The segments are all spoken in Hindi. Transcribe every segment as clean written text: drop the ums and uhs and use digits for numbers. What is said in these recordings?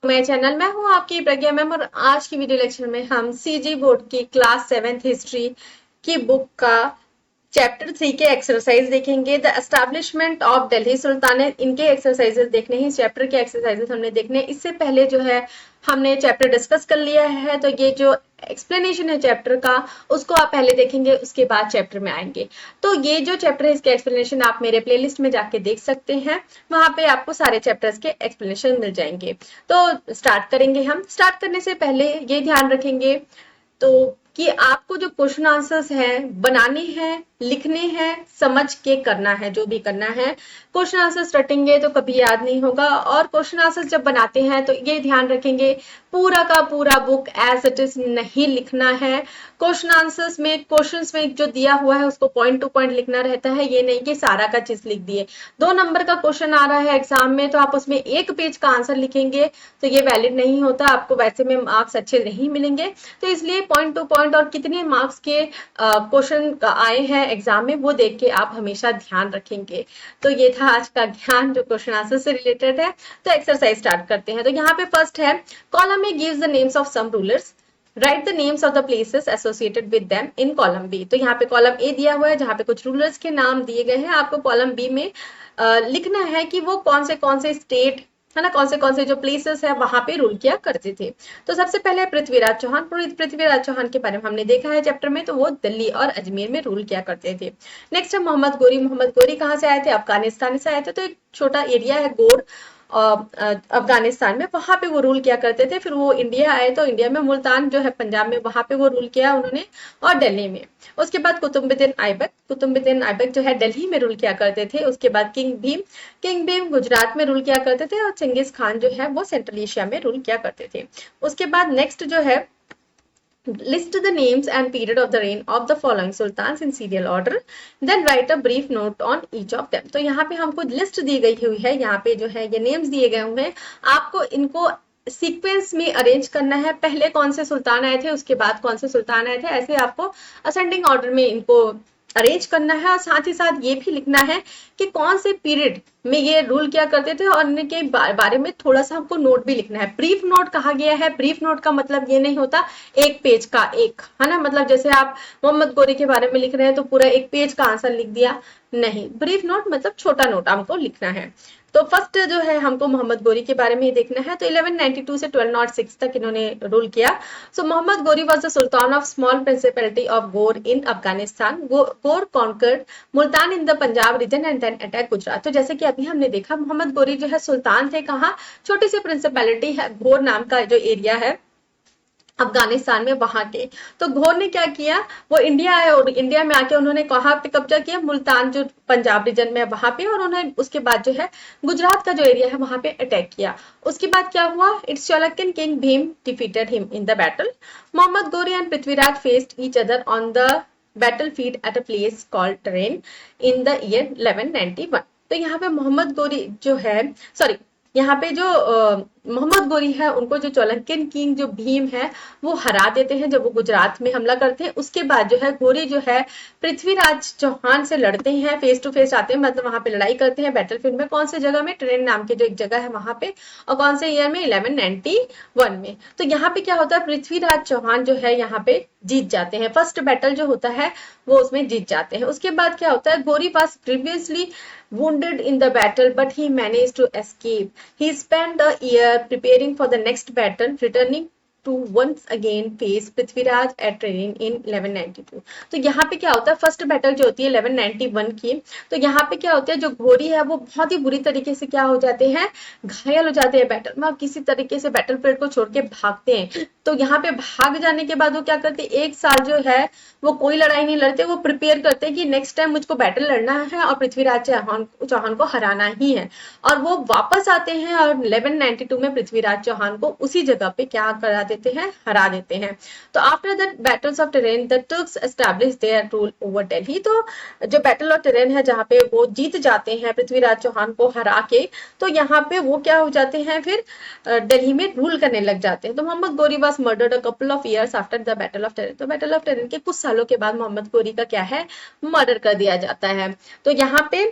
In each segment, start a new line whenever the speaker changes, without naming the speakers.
मेरे चैनल। मैं हूं आपकी प्रज्ञा मैम और आज की वीडियो लेक्चर में हम सीजी बोर्ड की क्लास 7th हिस्ट्री की बुक का चैप्टर 3 के एक्सरसाइज देखेंगे। The establishment of Delhi sultanate, इनके एक्सरसाइजेस देखने हैं, इस चैप्टर के एक्सरसाइजेस हमने देखने हैं। इससे पहले जो है हमने चैप्टर डिस्कस कर लिया है, तो ये जो एक्सप्लेनेशन है चैप्टर का उसको आप पहले देखेंगे, उसके बाद चैप्टर में आएंगे। तो ये जो चैप्टर है इसके एक्सप्लेनेशन आप मेरे प्लेलिस्ट में जाके देख सकते हैं, वहां पे आपको सारे चैप्टर्स के एक्सप्लेनेशन मिल जाएंगे। तो स्टार्ट करेंगे। हम स्टार्ट करने से पहले ये ध्यान रखेंगे तो कि आपको जो क्वेश्चन आंसर्स हैं बनाने हैं, लिखने हैं, समझ के करना है। जो भी करना है, क्वेश्चन आंसर्स रटेंगे तो कभी याद नहीं होगा। और क्वेश्चन आंसर्स जब बनाते हैं तो ये ध्यान रखेंगे पूरा का पूरा बुक एज इट इज नहीं लिखना है। क्वेश्चन आंसर्स में, क्वेश्चंस में जो दिया हुआ है उसको पॉइंट टू पॉइंट लिखना रहता है। ये नहीं कि सारा का चीज लिख दिए। 2 नंबर का क्वेश्चन आ रहा है एग्जाम में तो आप उसमें 1 पेज का आंसर लिखेंगे तो ये वैलिड नहीं होता, आपको वैसे में मार्क्स अच्छे नहीं मिलेंगे। तो इसलिए पॉइंट टू पॉइंट और कितने मार्क्स के क्वेश्चन आए हैं एग्जाम में वो देख के आप हमेशा ध्यान रखेंगे। तो ये था आज का ज्ञान जो क्वेश्चन आंसर से रिलेटेड है। तो एक्सरसाइज स्टार्ट करते हैं। तो यहाँ पे फर्स्ट है, column A gives the names of some rulers, right the names of the places associated with them in column B. तो यहाँ पे कॉलम ए दिया हुआ है जहाँ पे कुछ रूलर्स के नाम दिए गए हैं। आपको कॉलम बी में लिखना है कि वो कौन से स्टेट है ना, कौन से जो प्लेसेस है वहां पे रूल किया करते थे। तो सबसे पहले पृथ्वीराज चौहान। पृथ्वीराज चौहान के बारे में हमने देखा है चैप्टर में, तो वो दिल्ली और अजमेर में रूल किया करते थे। नेक्स्ट है मोहम्मद गोरी। मोहम्मद गोरी कहाँ से आए थे? अफगानिस्तान से आए थे। तो एक छोटा एरिया है गोर अफगानिस्तान में, वहां पे वो रूल किया करते थे। फिर वो इंडिया आए तो इंडिया में मुल्तान जो है पंजाब में, वहां पे वो रूल किया उन्होंने, और दिल्ली में। उसके बाद कुतुबुद्दीन ऐबक। कुतुबुद्दीन ऐबक जो है दिल्ली में रूल किया करते थे। उसके बाद किंग भीम। किंग भीम गुजरात में रूल किया करते थे और चंगेज खान जो है वो सेंट्रल एशिया में रूल किया करते थे। उसके बाद नेक्स्ट जो है, list the names and period of the reign of the following sultans in serial order, then write a brief note on each of them। तो यहाँ पे हमको लिस्ट दी गई हुई है, यहाँ पे जो है ये नेम्स दिए गए हुए हैं, आपको इनको सीक्वेंस में अरेंज करना है। पहले कौन से सुल्तान आए थे, उसके बाद कौन से सुल्तान आए थे, ऐसे आपको असेंडिंग ऑर्डर में इनको अरेंज करना है। और साथ ही साथ ये भी लिखना है कि कौन से पीरियड में ये रूल किया करते थे और इनके बारे में थोड़ा सा हमको नोट भी लिखना है। ब्रीफ नोट कहा गया है। ब्रीफ नोट का मतलब ये नहीं होता 1 पेज का एक, है ना, मतलब जैसे आप मोहम्मद गोरी के बारे में लिख रहे हैं तो पूरा 1 पेज का आंसर लिख दिया, नहीं। ब्रीफ नोट मतलब छोटा नोट हमको लिखना है। तो फर्स्ट जो है हमको मोहम्मद गोरी के बारे में ही देखना है। तो 1192 से 1206 तक इन्होंने रूल किया। So Mohammad Ghori was the sultan of small principality of Ghor in Afghanistan. Ghor conquered Multan in the Punjab region and then attack Gujarat. तो जैसे कि अभी हमने देखा, मोहम्मद गोरी जो है सुल्तान थे कहाँ, छोटी सी प्रिंसिपैलिटी है घोर नाम का जो एरिया है अफगानिस्तान में, वहां के। तो घोर ने क्या किया, वो इंडिया आए और इंडिया में आके उन्होंने कहाँ पे कब्जा किया, मुल्तान जो पंजाब रीजन में वहां पे, और उन्होंने उसके बाद जो है गुजरात का जो एरिया है वहां पे अटैक किया। उसके बाद क्या हुआ, it's Chalukyan king Bhim defeated him in the battle. Mohammad Ghori and Prithviraj faced each other on the battlefield at a place called Terrain in the year 1191। तो यहाँ पे मोहम्मद गोरी जो है, सॉरी, यहाँ पे जो मोहम्मद गोरी है उनको जो चालुक्यन किंग जो भीम है वो हरा देते हैं जब वो गुजरात में हमला करते हैं। उसके बाद जो है गोरी जो है पृथ्वीराज चौहान से लड़ते हैं, फेस टू फेस आते हैं, मतलब वहां पे लड़ाई करते हैं बैटलफील्ड में। कौन से जगह में? ट्रेन नाम के जो एक जगह है वहां पे। और कौन से ईयर में? 1191 में। तो यहाँ पे क्या होता है, पृथ्वीराज चौहान जो है यहाँ पे जीत जाते हैं। फर्स्ट बैटल जो होता है वो उसमें जीत जाते हैं। उसके बाद क्या होता है, गोरी was previously wounded in the battle but he managed to escape। he spent the year preparing for the next battle, returning to once again face Prithviraj at Terrain in 1192। तो यहाँ पे क्या होता है, फर्स्ट बैटल जो होती है 1191 की, तो यहाँ पे क्या होता है, जो घोरी है वो बहुत ही बुरी तरीके से क्या हो जाते हैं, घायल हो जाते हैं बैटल में, किसी तरीके से बैटल फील्ड को छोड़ के भागते हैं। तो यहाँ पे भाग जाने के बाद वो क्या करते हैं, 1 साल जो है वो कोई लड़ाई नहीं लड़ते, वो प्रिपेयर करते हैं कि नेक्स्ट टाइम मुझको बैटल लड़ना है और पृथ्वीराज चौहान को हराना ही है। और वो वापस आते हैं और 1192 में पृथ्वीराज चौहान को उसी जगह पे क्या करा देते हैं, हरा देते हैं। तो after the battles of terrain the Turks establish there rule over Delhi. तो जो बैटल ऑफ टेरेन है जहाँ पे वो जीत जाते हैं पृथ्वीराज चौहान को हरा के, तो यहाँ पे वो क्या हो जाते हैं, फिर दिल्ली में रूल करने लग जाते हैं। तो Mohammad Ghori was murdered a couple of years after the battle of terrain. तो बैटल ऑफ टेरेन के कुछ सालों के बाद मोहम्मद गोरी का क्या है, मर्डर कर दिया जाता है। तो यहाँ पे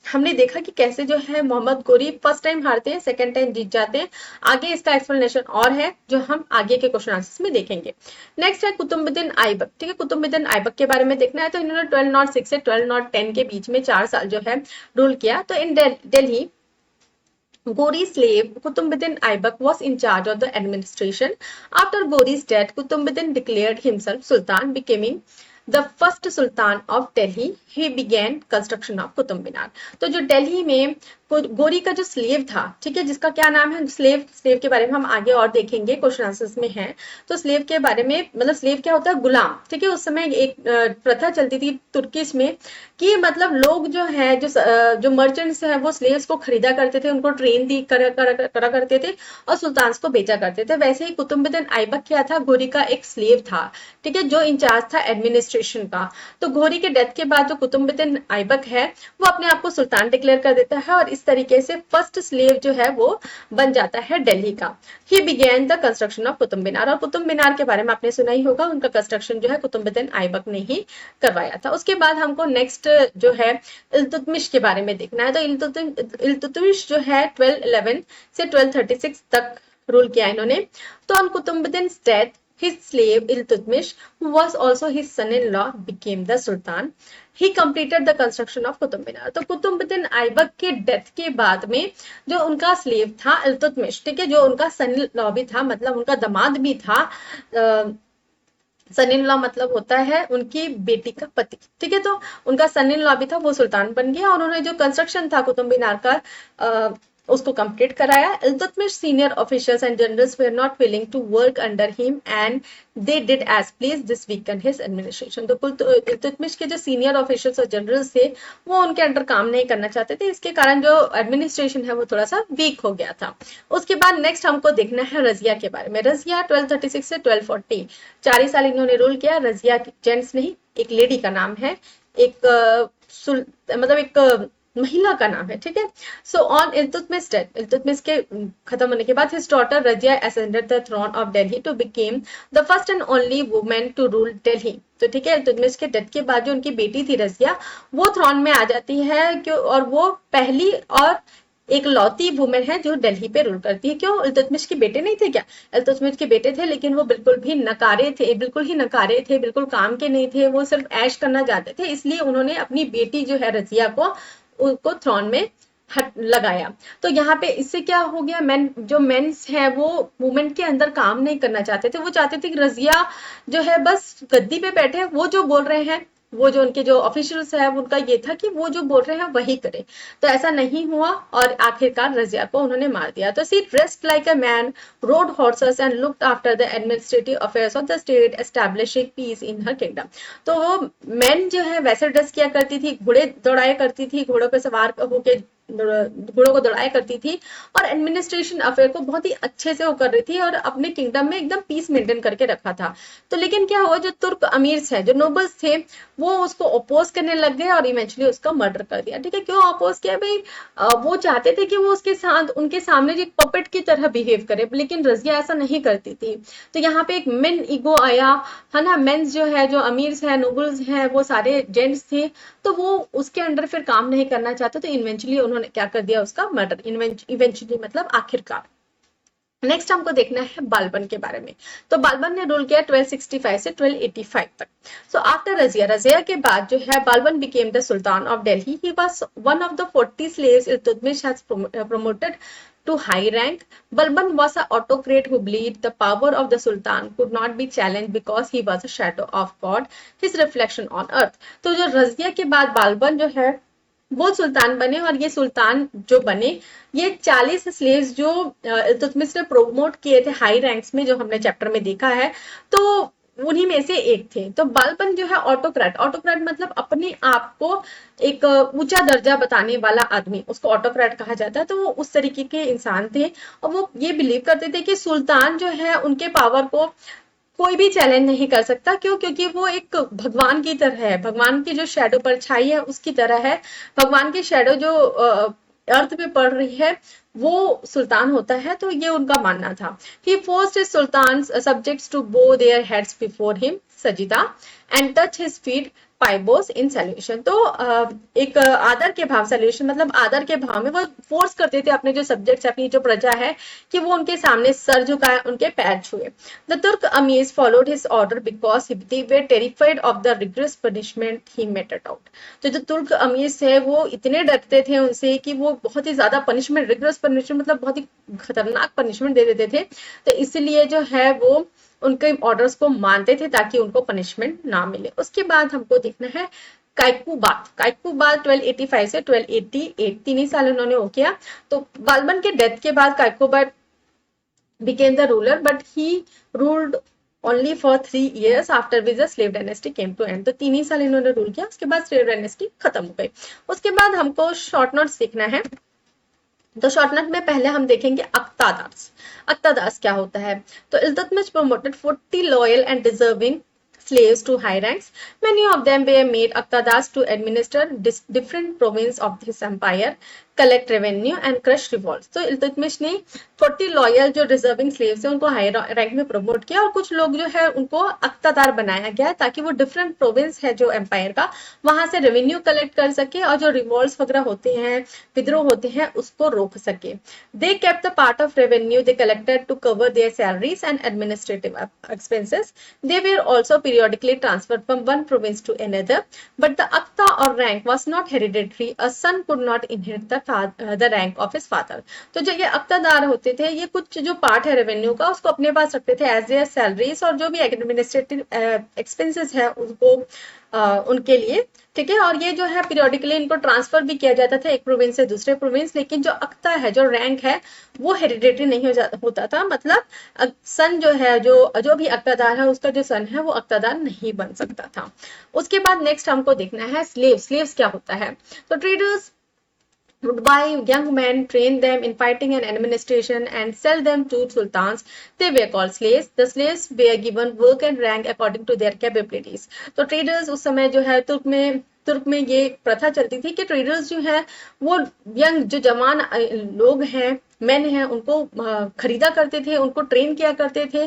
हमने देखा कि कैसे जो है मोहम्मद गोरी फर्स्ट टाइम हारते हैं, सेकंड टाइम जीत जाते हैं। आगे इसका एक्सप्लेनेशन और है जो हम आगे के क्वेश्चन आंसर्स में देखेंगे। नेक्स्ट है कुतुबुद्दीन ऐबक। ठीक है, कुतुबुद्दीन ऐबक के बारे में देखना है तो इन्होंने 1206 से 1210 के बीच में 4 साल जो है रूल किया। तो इन Delhi Ghori's slave Kutubuddin Aibak was in charge of the administration. After Ghori's death, Kutubuddin declared himself Sultan, becoming the first Sultan of Delhi. He began construction of Qutub Minar. तो जो दिल्ली में गोरी का जो स्लेव था, ठीक है, जिसका क्या नाम है, स्लेव के बारे में हम आगे और देखेंगे, क्वेश्चन आंसर्स में है। तो स्लेव के बारे में, मतलब स्लेव क्या होता है, गुलाम। ठीक है, उस समय एक प्रथा चलती थी तुर्किश में कि मतलब लोग जो है जो मर्चेंट्स हैं वो स्लेव्स को खरीदा करते थे, उनको ट्रेन करा करते थे और सुल्तान को बेचा करते थे। वैसे ही कुतुबुद्दीन ऐबक क्या था, घोरी का एक स्लेव था, ठीक है, जो इंचार्ज था एडमिनिस्ट्रेशन का। तो घोरी के डेथ के बाद जो कुतुबुद्दीन ऐबक है वो अपने आप को सुल्तान डिक्लेयर कर देता है और इस तरीके से फर्स्ट स्लेव जो है वो बन जाता है दिल्ली का। He began the construction of Qutub Minar. और कुतुब मीनार के बारे में आपने सुना ही होगा, उनका कंस्ट्रक्शन जो है कुतुबुद्दीन ऐबक ने ही करवाया था। उसके बाद हमको नेक्स्ट जो है इल्तुतमिश के बारे में देखना है। तो इल्तुतमिश जो है 1211 से 1236 तक रूल किया इन्होंने। तो on कुतुबुद्दीन's death, his slave Iltutmish, who was also his son-in-law, became the Sultan. He completed the construction of Qutub Minar. तो कुतुबुद्दीन ऐबक के डेथ के बाद में जो उनका स्लेव था इल्तुतमिश, ठीक है, जो उनका सन इन लॉ भी था, मतलब उनका दामाद भी था, सन इन लॉ मतलब होता है उनकी बेटी का पति। ठीक है, तो उनका सन इन लॉ भी था, वो सुल्तान बन गया और उन्होंने जो कंस्ट्रक्शन था कुतुब मीनार का उसको कंप्लीट कराया। Iltutmish senior officials and generals were not willing to work under him and they did as please, this weaken his administration. तो इल्तुतमिश के जो सीनियर ऑफिशियल्स और जनरल्स थे वो उनके अंडर काम नहीं करना चाहते थे, इसके कारण जो एडमिनिस्ट्रेशन है वो थोड़ा सा वीक हो गया था। उसके बाद नेक्स्ट हमको देखना है रजिया के बारे में। रजिया 1236 से 1240 4 ही साल इन्होंने रूल किया। रजिया जेंट्स नहीं, एक लेडी का नाम है, एक मतलब एक महिला का नाम है। ठीक है, so on Iltutmish death, Iltutmish के खत्म होने के बाद his daughter Razia ascended the throne of Delhi to became the first and only women to rule Delhi. तो ठीक है, इल्तुतमिश के डेथ के बाद जो उनकी बेटी थी रजिया, वो थ्रोन में आ जाती है क्यों, और वो पहली और एक लौती वुमेन है जो दिल्ली पे रूल करती है। क्यों, इल्तुतमिश के बेटे नहीं थे क्या? इल्तुतमिश के बेटे थे, लेकिन वो बिल्कुल भी नकारे थे, बिल्कुल ही नकारे थे, बिल्कुल काम के नहीं थे, वो सिर्फ ऐश करना चाहते थे, इसलिए उन्होंने अपनी बेटी जो है रजिया को उनको थ्रोन में लगाया। तो यहाँ पे इससे क्या हो गया, जो मेंस है वो वुमेन के अंदर काम नहीं करना चाहते थे, वो चाहते थे कि रजिया जो है बस गद्दी पे बैठे, वो जो बोल रहे हैं, वो जो उनके जो ऑफिशियल्स है उनका ये था कि वो जो बोल रहे हैं वही करे। तो ऐसा नहीं हुआ और आखिरकार रजिया को उन्होंने मार दिया। तो she dressed like a man, rode horses and looked after the administrative affairs of the state, establishing peace in her kingdom. तो वो मैन जो है वैसे ड्रेस किया करती थी, घोड़े दौड़ाया करती थी, घोड़ों पे सवार होके घोड़ों को दौड़ाया करती थी और एडमिनिस्ट्रेशन अफेयर को बहुत ही अच्छे से वो कर रही थी और अपने किंगडम में एकदम पीस मेंटेन करके रखा था। तो लेकिन क्या हुआ, जो तुर्क अमीर्स है, जो नोबल्स थे, वो उसको अपोज करने लग गए और इवेंचुअली उसका मर्डर कर दिया। ठीक है, क्यों अपोज किया भाई, वो चाहते थे कि वो उसके साथ उनके सामने एक पपेट की तरह बिहेव करे, लेकिन रजिया ऐसा नहीं करती थी। तो यहाँ पे एक मेन ईगो आया है ना, मेंस जो है, जो अमीर्स है, नोबल्स है, वो सारे जेंट्स थे, तो वो उसके अंडर फिर काम नहीं करना चाहते, तो इवेंचुअली उन्होंने क्या कर दिया, उसका मर्डर। इवेंचुअली मतलब आखिरकार। नेक्स्ट हमको देखना है बालबन के बारे में। तो बालबन ने रूल किया 1265 से 1285 तक। सो आफ्टर रजिया के बाद जो है Balban became the sultan of Delhi. He was one of the 40 slaves Iltutmish has promoted to high rank. Balban was an autocrat who believed the power of the Sultan could not be challenged because he was a shadow of God, his reflection on earth. तो जो रजिया के बाद बालबन जो है वो सुल्तान बने और ये सुल्तान जो बने, ये 40 स्लेव्स जो इल्तुतमिश ने प्रोमोट किए थे हाई रैंक्स में, जो हमने चैप्टर में देखा है, तो उन्हीं में से एक थे। तो बालबन जो है ऑटोक्रेट, ऑटोक्रेट मतलब अपने आप को एक ऊंचा दर्जा बताने वाला आदमी, उसको ऑटोक्रेट कहा जाता है। तो वो उस तरीके के इंसान थे और वो ये बिलीव करते थे कि सुल्तान जो है उनके पावर को कोई भी चैलेंज नहीं कर सकता। क्यों? क्योंकि वो एक भगवान की तरह है, भगवान की जो शैडो परछाई है उसकी तरह है। भगवान की शैडो जो अर्थ पे पड़ रही है वो सुल्तान होता है, तो ये उनका मानना था। He forced his sultan's subjects to bow their heads before him, sajida, and touch his feet, पाइबोस इन सॉल्यूशन। तो एक आदर के भाव सॉल्यूशन मतलब आदर के भाव में वो फोर्स करते थे अपने जो सब्जेक्ट्स अपनी जो प्रजा है कि वो उनके सामने सर झुकाए, उनके पैर छुए। The Turk amirs followed his order because they were terrified of the rigorous punishment he meted out. तो जो तुर्क अमीर्स है वो इतने डरते थे उनसे कि वो बहुत ही ज्यादा पनिशमेंट, रिग्रेस पनिशमेंट मतलब बहुत ही खतरनाक पनिशमेंट दे देते थे। तो इसलिए जो है वो उनके ऑर्डर्स को मानते थे ताकि उनको पनिशमेंट ना मिले। उसके बाद हमको देखना है काइकुबाद। काइकुबाद 1285 से 1288 तीन ही साल उन्होंने वो किया। तो बालबन के डेथ के बाद काइकुबाद became the ruler, but he ruled only for 3 years after which the slave dynasty came to end। तो 3 ही साल इन्होंने रूल किया, उसके बाद स्लेव डायनेस्टी खत्म हो गई। उसके बाद हमको शॉर्ट नोट्स देखना है। तो शॉर्ट नोट में पहले हम देखेंगे अक्तादास। अक्तादास क्या होता है? तो Iltutmish promoted 40 loyal and deserving slaves to high ranks. Many of them were made Aqtadas to administer different provinces of his empire, collect revenue and crush revolts। तो इल्तुतमिश ने 40 लॉयल जो डिजर्विंग स्लेव्स हैं उनको हाई रैंक में प्रमोट किया और कुछ लोग जो है उनको अक्तादार बनाया गया ताकि वो डिफरेंट प्रोविंस है जो एम्पायर का वहां से रेवेन्यू कलेक्ट कर सके और जो रिवॉल्ट्स वगैरह होते हैं, विद्रोह होते हैं, उसको रोक सके। They kept the part of revenue they collected to cover their salaries and administrative expenses. They were also periodically transferred from one province to another, but the akta or rank was not hereditary. A son could not inherit the rank of his father। तो जो ये अक्तादार होते थे ये कुछ जो पार्ट है रेवेन्यू का उसको अपने पास रखते थे एज ए सैलरीज और जो भी एडमिनिस्ट्रेटिव एक्सपेंसेस है उसको उनके लिए, ठीक है। और ये जो है पीरियोडिकली इनको ट्रांसफर भी किया जाता था एक प्रोविंस से दूसरे प्रोविंस, लेकिन जो अक्ता है, जो रैंक है वो हेरिडेटरी नहीं होता था। मतलब सन जो है, जो भी अक्तादार है उसका जो सन है वो अक्तादार नहीं बन सकता था। उसके बाद नेक्स्ट हमको देखना है स्लेव। स्लेव्स क्या होता है? तो traders would buy young men, train them in fighting and administration, and sell them to sultans. They were called slaves. The slaves were given work and rank according to their capabilities। तो traders उस समय जो है तुर्क में ये प्रथा चलती थी कि ट्रेडर्स जो है वो यंग जो जवान लोग हैं, मैन हैं, उनको खरीदा करते थे, उनको ट्रेन किया करते थे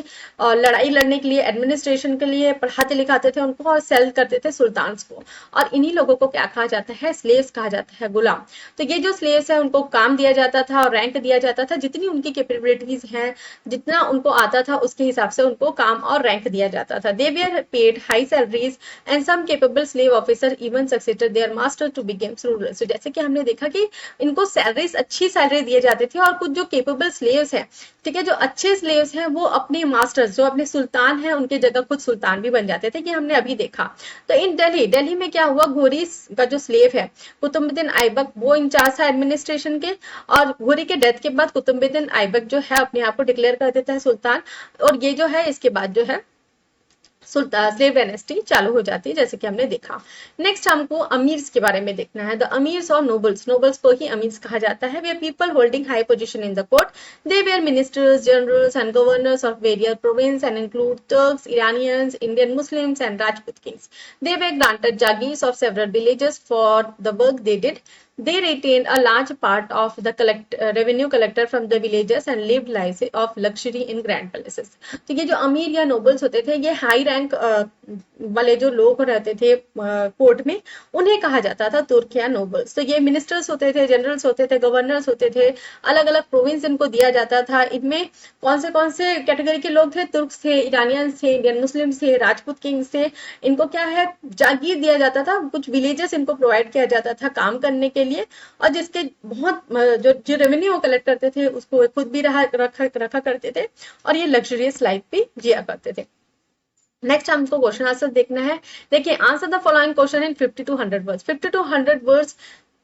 लड़ाई लड़ने के लिए, एडमिनिस्ट्रेशन के लिए पढ़ाते लिखाते थे उनको और सेल करते थे सुल्तान्स को। और इन्हीं लोगों को क्या कहा जाता है? स्लेव्स कहा जाता है, गुलाम। तो ये जो स्लेव्स है उनको काम दिया जाता था और रैंक दिया जाता था, जितनी उनकी कैपेबिलिटीज हैं, जितना उनको आता था उसके हिसाब से उनको काम और रैंक दिया जाता था। They were paid high salaries and some capable slave officer even succeeded their master to become ruler. So जैसे कि हमने देखा कि इनको सैलरीज, अच्छी सैलरी दिए जाते थे और कुछ जो केपेबल स्लेव्स हैं, ठीक है, जो अच्छे स्लेव्स हैं वो अपने मास्टर्स, जो अपने सुल्तान हैं, उनके जगह खुद सुल्तान भी बन जाते थे, कि हमने अभी देखा। तो इन दिल्ली में क्या हुआ, घोरी का जो स्लेव है कुतुबुद्दीन ऐबक वो इंचार्ज था एडमिनिस्ट्रेशन के, और घोरी के डेथ के बाद कुतुबुद्दीन ऐबक जो है अपने आप को डिक्लेयर कर देता है सुल्तान, और ये जो है इसके बाद जो है स्लेव डायनेस्टी चालू हो जाती है, जैसे कि हमने देखा। नेक्स्ट हमको अमीर्स के बारे में देखना है। द अमीर्स और नोबल्स, नोबल्स को ही अमीर्स कहा जाता है। They are people holding high position in the court. They were ministers, generals and governors of various province and include Turks, Iranians, Indian Muslims and Rajput kings. They were granted jagirs of several villages for the work they did. They retained a large part of the revenue collected from the villages and lived lives of luxury in grand palaces। तो ये जो अमीर या नोबल्स होते थे, ये हाई रैंक वाले जो लोग रहते थे कोर्ट में, उन्हें कहा जाता था तुर्क या नोबल्स। तो ये मिनिस्टर्स होते थे, जनरल्स होते थे, गवर्नर्स होते थे, अलग अलग प्रोविंस इनको दिया जाता था। इनमें कौन से कैटेगरी के लोग थे? तुर्क्स थे, ईरानियंस थे, इंडियन मुस्लिम्स थे, राजपूत किंग्स थे। इनको क्या है, जागीर दिया जाता था, कुछ विलेजेस इनको प्रोवाइड किया जाता था काम करने के लिए, और जिसके बहुत जो रेवेन्यू वो कलेक्ट करते थे उसको खुद भी रखा करते थे, और ये लग्जरियस लाइफ भी जिया करते थे। नेक्स्ट हमको क्वेश्चन आंसर देखना है। देखिए, answer the following question in 50 to 100 words. 50 to 100 words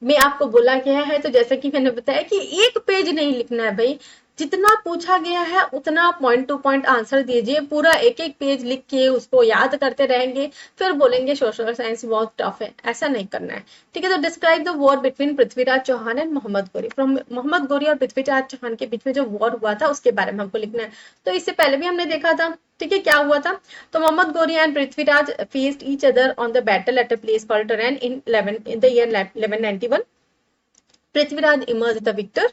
में आपको बोला गया है, तो जैसे कि मैंने बताया कि एक पेज नहीं लिखना है भाई, जितना पूछा गया है उतना पॉइंट टू पॉइंट आंसर दीजिए। पूरा एक एक पेज लिख के उसको याद करते रहेंगे, फिर बोलेंगे सोशल साइंस बहुत टफ है, ऐसा नहीं करना है, ठीक है। तो describe the war between Prithviraj Chauhan and Mohammad Ghori. From Mohammad Ghori और पृथ्वीराज चौहान के बीच में जो वॉर हुआ था उसके बारे में हमको लिखना है। तो इससे पहले भी हमने देखा था, ठीक है, क्या हुआ था। तो Mohammad Ghori and Prithviraj faced each other on the battle at a place called Tarain in the year 1191। Prithviraj emerge the victor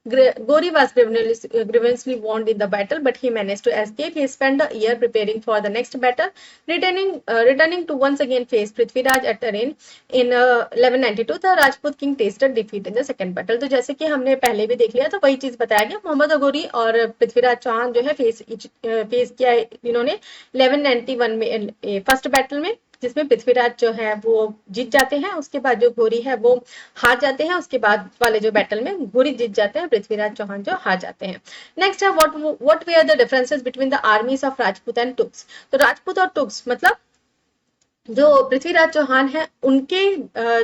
Gori was grievously wounded in the battle, but he managed to escape. He spent a year preparing for the next battle, returning to once again face Prithviraj at Tarin in 1192. The Rajput king tasted defeat in the second battle. तो जैसे कि हमने पहले भी देख लिया तो वही चीज बताया गया, मोहम्मद गौरी और पृथ्वीराज चौहान जो है फेस किया इन्होंने 1191 में फर्स्ट बैटल में, जिसमें पृथ्वीराज जो है वो जीत जाते हैं, उसके बाद जो घोरी है वो हार जाते हैं, उसके बाद वाले जो बैटल में घोरी जीत जाते हैं, पृथ्वीराज चौहान जो हार जाते हैं। नेक्स्ट है what way are the differences between the armies of Rajput and takes. तो राजपूत और टुक्स मतलब जो पृथ्वीराज चौहान है उनके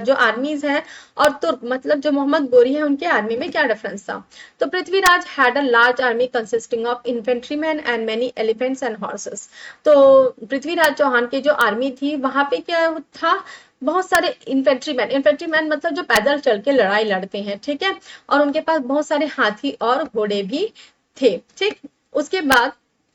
जो आर्मीज है, और तुर्क मतलब जो मोहम्मद गोरी है उनके आर्मी में क्या डिफरेंस था। तो Prithviraj had a large army consisting of infantrymen and many elephants and horses. तो पृथ्वीराज चौहान की जो आर्मी थी वहां पे क्या था, बहुत सारे इन्फेंट्रीमैन मतलब जो पैदल चल के लड़ाई लड़ते हैं, ठीक है, और उनके पास बहुत सारे हाथी और घोड़े भी थे, ठीक। उसके बाद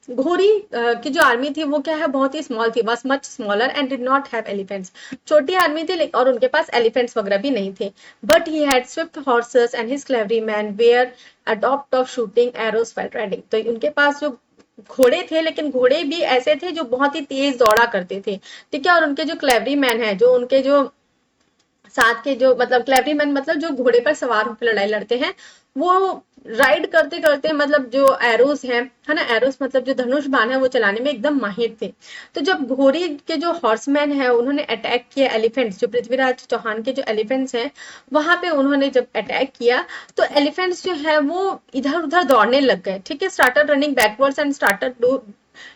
घोरी की जो आर्मी थी वो क्या है, बहुत ही स्मॉल थी, was much smaller and did not have elephants. छोटी आर्मी थी और उनके पास एलिफेंट्स वगैरह भी नहीं थे। But he had swift horses and his cavalry men were adept of shooting arrows fight riding. तो उनके पास जो घोड़े थे, लेकिन घोड़े भी ऐसे थे जो बहुत ही तेज दौड़ा करते थे, ठीक है, और उनके जो क्लेवरी मैन है, जो उनके जो साथ के जो मतलब क्लेवरी मैन मतलब जो घोड़े पर सवार होकर लड़ाई लड़ते हैं, वो राइड करते करते मतलब जो एरोस है ना, एरोस मतलब जो धनुष बाण है वो चलाने में एकदम माहिर थे। तो जब घोड़ी के जो हॉर्समैन है उन्होंने अटैक किया एलिफेंट्स, जो पृथ्वीराज चौहान के जो एलिफेंट्स हैं वहां पे उन्होंने जब अटैक किया तो एलिफेंट्स जो है वो इधर उधर दौड़ने लग गए, ठीक है, started running backwards and started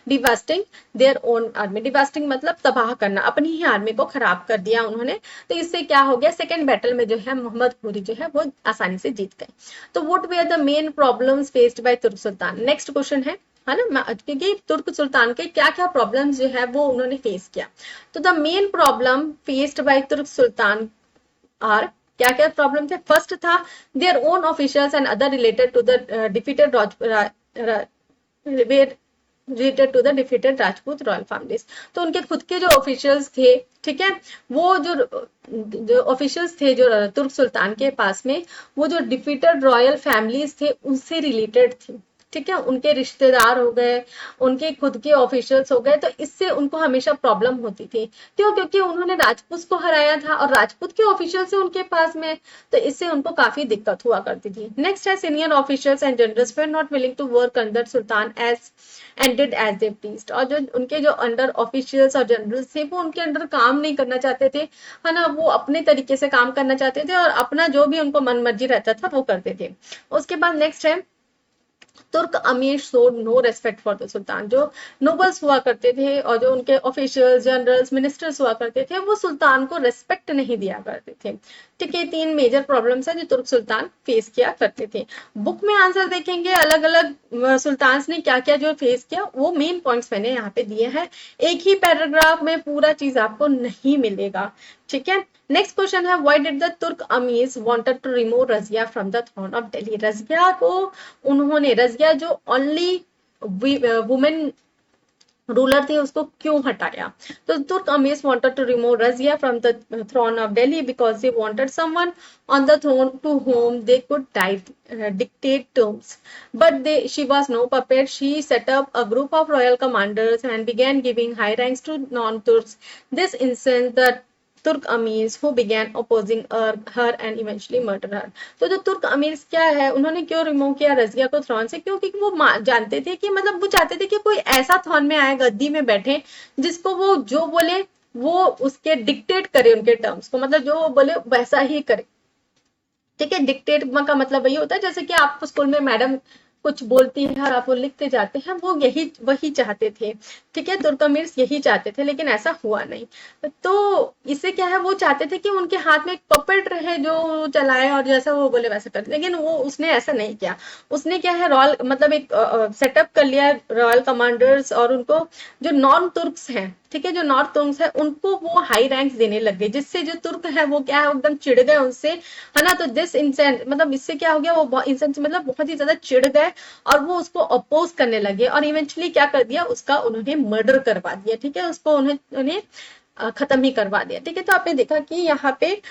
devastating their own army. Devastating मतलब तबाह करना, अपनी ही आर्मी को खराब कर दिया उन्होंने। तो इससे क्या हो गया, सेकेंड बैटल में जो है मोहम्मद घोरी जो है वो आसानी से जीत गए। तो what way are the main problems faced by Turk Sultan. Next question है ना, क्योंकि तुर्क सुल्तान के क्या क्या प्रॉब्लम्स जो है वो उन्होंने फेस किया। तो the main problem faced by Turk sultan are, क्या क्या प्रॉब्लम थे। फर्स्ट था their own officials and other related to the defeated related to the defeated Rajput royal families. तो उनके खुद के जो ऑफिशियल्स थे, ठीक है, वो जो ऑफिशियल्स थे जो तुर्क सुल्तान के पास में, वो जो डिफीटेड रॉयल फैमिलीज थे उनसे रिलेटेड थी, ठीक है, उनके रिश्तेदार हो गए, उनके खुद के ऑफिशियल्स हो गए, तो इससे उनको हमेशा प्रॉब्लम होती थी। क्यों? क्योंकि उन्होंने राजपूत को हराया था और राजपूत के ऑफिशियल्स है उनके पास में, तो इससे उनको काफी दिक्कत हुआ करती थी। नेक्स्ट है senior officials and generals were not willing to work under sultan as and did as they pleased. और जो उनके जो अंडर ऑफिशियल्स और जनरल्स थे वो उनके अंडर काम नहीं करना चाहते थे, है ना, वो अपने तरीके से काम करना चाहते थे और अपना जो भी उनको मन मर्जी रहता था वो करते थे। उसके बाद नेक्स्ट है Turk amir showed no respect for the sultan. जो नोबल्स हुआ करते थे और जो उनके ऑफिशियल्स जनरल्स मिनिस्टर्स हुआ करते थे वो सुल्तान को रेस्पेक्ट नहीं दिया करते थे, ठीक है। तीन मेजर प्रॉब्लम्स है जो तुर्क सुल्तान फेस किया करते थे। बुक में आंसर देखेंगे अलग अलग सुल्तान ने क्या क्या जो फेस किया, वो मेन पॉइंट्स मैंने यहाँ पे दिए हैं, एक ही पैराग्राफ में पूरा चीज आपको नहीं मिलेगा, ठीक है। नेक्स्ट क्वेश्चन है why did the Turk amirs wanted to remove Razia from the throne of Delhi. Razia को उन्होंने, रजिया जो ओनली वुमेन रूलर थे उसको क्यों हटाया। तो Turk amirs wanted to remove Razia from the throne of Delhi because they wanted someone on the throne to whom they could dictate terms, but she was no puppet. She set up a group of royal commanders and began giving high ranks to non-Turks. This incensed the तुर्क अमीर्स who began opposing her and eventually murder her. तो जो तुर्क अमीर्स क्या है, उन्होंने क्यों रिमूव किया रजिया को थ्रोन से, क्योंकि वो जानते थे कि मतलब वो चाहते थे कि कोई ऐसा थ्रोन में आए, गद्दी में बैठे, जिसको वो जो बोले वो उसके डिक्टेट करे उनके टर्म्स को, मतलब जो वो बोले वैसा ही करे, ठीक है। डिक्टेट का मतलब वही होता है जैसे कि आप स्कूल में मैडम कुछ बोलती है और आप वो लिखते जाते हैं, वो यही वही चाहते थे, ठीक है। तुर्क अमीर्स यही चाहते थे, लेकिन ऐसा हुआ नहीं। तो इससे क्या है, वो चाहते थे कि उनके हाथ में एक पपेट रहे जो चलाए और जैसा वो बोले वैसा करे, लेकिन वो उसने ऐसा नहीं किया। उसने क्या है, रॉयल मतलब एक सेटअप कर लिया रॉयल कमांडर्स, और उनको जो नॉन तुर्क्स हैं, ठीक है, जो नॉर्थ तुर्क्स है उनको वो हाई रैंक्स देने लग गए, जिससे जो तुर्क है वो क्या है, एकदम चिढ़ गए उनसे, है ना। तो दिस इंसेंट मतलब इससे क्या हो गया, वो इंसेंट मतलब बहुत ही ज्यादा चिढ़ गए और वो उसको अपोज करने लगे, और इवेंचुअली क्या कर दिया, उसका उन्होंने मर्डर करवा दिया, ठीक है, उसको उन्हें खत्म ही करवा दिया, ठीक है। तो आपने देखा कि यहाँ पे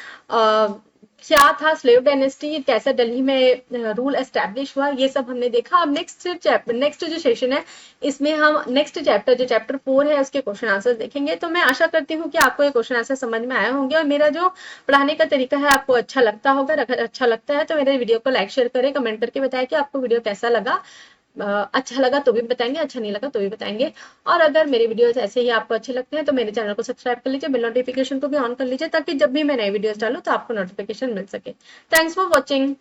क्या था स्लेव डायनेस्टी, कैसे दिल्ली में रूल एस्टेब्लिश हुआ, ये सब हमने देखा। अब नेक्स्ट जो सेशन है इसमें हम नेक्स्ट चैप्टर जो चैप्टर 4 है उसके क्वेश्चन आंसर देखेंगे। तो मैं आशा करती हूँ कि आपको ये क्वेश्चन आंसर समझ में आए होंगे और मेरा जो पढ़ाने का तरीका है आपको अच्छा लगता होगा। अगर अच्छा लगता है तो मेरे वीडियो को लाइक शेयर करें, कमेंट करके बताएं कि आपको वीडियो कैसा लगा। अच्छा लगा तो भी बताएंगे, अच्छा नहीं लगा तो भी बताएंगे। और अगर मेरे वीडियोस ऐसे ही आपको अच्छे लगते हैं तो मेरे चैनल को सब्सक्राइब कर लीजिए, बेल नोटिफिकेशन को भी ऑन कर लीजिए ताकि जब भी मैं नए वीडियोस डालूं तो आपको नोटिफिकेशन मिल सके। Thanks for watching.